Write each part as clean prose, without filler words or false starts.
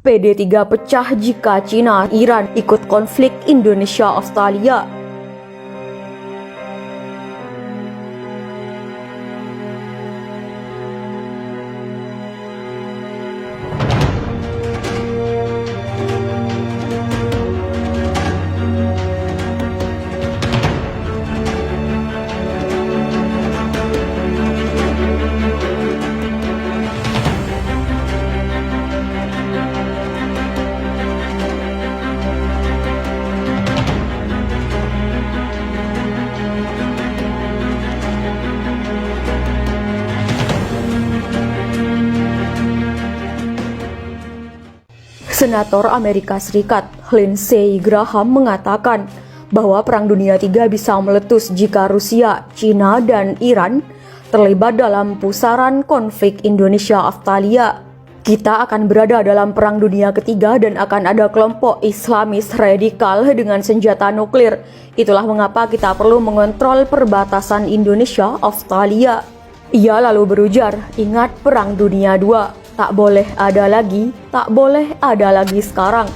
PD3 pecah jika Cina, Iran ikut konflik Indonesia-Australia. Senator Amerika Serikat Lindsey Graham mengatakan bahwa Perang Dunia III bisa meletus jika Rusia, Cina, dan Iran terlibat dalam pusaran konflik Indonesia-Australia. Kita akan berada dalam Perang Dunia Ketiga dan akan ada kelompok Islamis radikal dengan senjata nuklir. Itulah mengapa kita perlu mengontrol perbatasan Indonesia-Australia. Ia lalu berujar, ingat Perang Dunia II. Tak boleh ada lagi sekarang.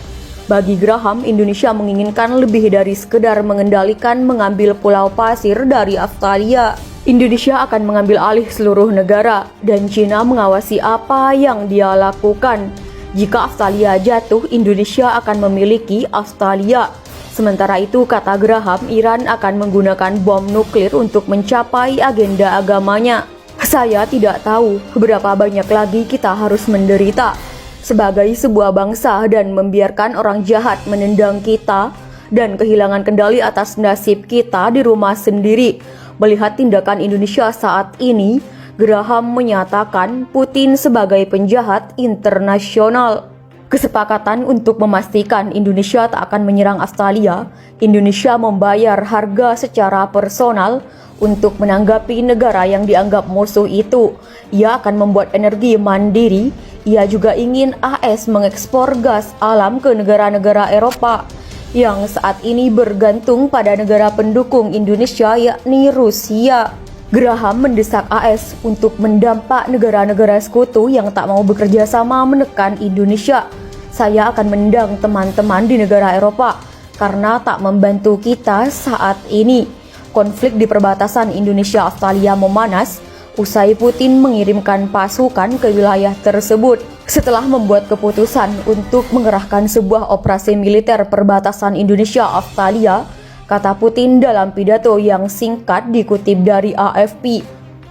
Bagi Graham, Indonesia menginginkan lebih dari sekedar mengendalikan mengambil pulau pasir dari Australia. Indonesia akan mengambil alih seluruh negara dan Cina mengawasi apa yang dia lakukan. Jika Australia jatuh, Indonesia akan memiliki Australia. Sementara itu, kata Graham, Iran akan menggunakan bom nuklir untuk mencapai agenda agamanya. Saya tidak tahu berapa banyak lagi kita harus menderita sebagai sebuah bangsa dan membiarkan orang jahat menendang kita dan kehilangan kendali atas nasib kita di rumah sendiri. Melihat tindakan Indonesia saat ini, Graham menyatakan Putin sebagai penjahat internasional. Kesepakatan untuk memastikan Indonesia tak akan menyerang Australia, Indonesia membayar harga secara personal untuk menanggapi negara yang dianggap musuh itu. Ia akan membuat energi mandiri. Ia juga ingin AS mengekspor gas alam ke negara-negara Eropa yang saat ini bergantung pada negara pendukung Indonesia, yakni Rusia. Graham mendesak AS untuk mendampak negara-negara sekutu yang tak mau bekerja sama menekan Indonesia. Saya akan menendang teman-teman di negara Eropa karena tak membantu kita saat ini. Konflik di perbatasan Indonesia-Australia memanas usai Putin mengirimkan pasukan ke wilayah tersebut. Setelah membuat keputusan untuk mengerahkan sebuah operasi militer perbatasan Indonesia-Australia, kata Putin dalam pidato yang singkat dikutip dari AFP.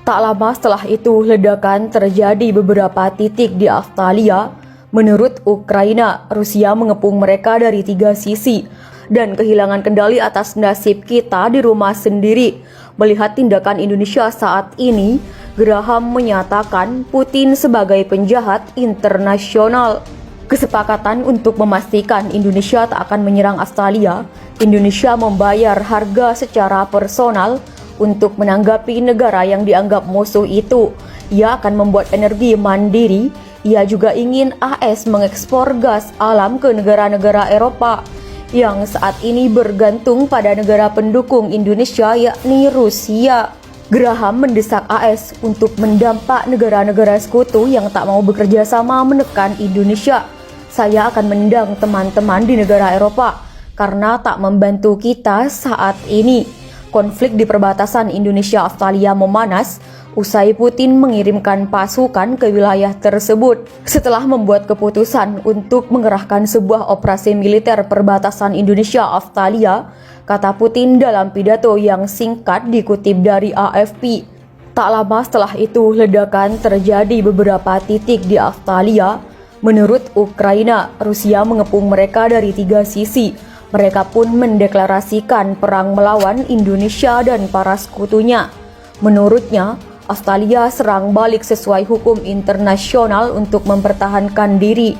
Tak lama setelah itu, ledakan terjadi beberapa titik di Australia. Menurut Ukraina, Rusia mengepung mereka dari 3 sisi dan kehilangan kendali atas nasib kita di rumah sendiri. Melihat tindakan Indonesia saat ini, Graham menyatakan Putin sebagai penjahat internasional. Kesepakatan untuk memastikan Indonesia tak akan menyerang Australia, Indonesia membayar harga secara personal untuk menanggapi negara yang dianggap musuh itu. Ia akan membuat energi mandiri. Ia juga ingin AS mengekspor gas alam ke negara-negara Eropa yang saat ini bergantung pada negara pendukung Indonesia, yakni Rusia. Graham mendesak AS untuk mendampak negara-negara sekutu yang tak mau bekerja sama menekan Indonesia. Saya akan menendang teman-teman di negara Eropa karena tak membantu kita saat ini. Konflik di perbatasan Indonesia-Australia memanas usai Putin mengirimkan pasukan ke wilayah tersebut. Setelah membuat keputusan untuk mengerahkan sebuah operasi militer perbatasan Indonesia-Australia, kata Putin dalam pidato yang singkat dikutip dari AFP. Tak lama setelah itu, ledakan terjadi beberapa titik di Australia. Menurut Ukraina, Rusia mengepung mereka dari 3 sisi. Mereka pun mendeklarasikan perang melawan Indonesia dan para sekutunya. Menurutnya, Australia serang balik sesuai hukum internasional untuk mempertahankan diri.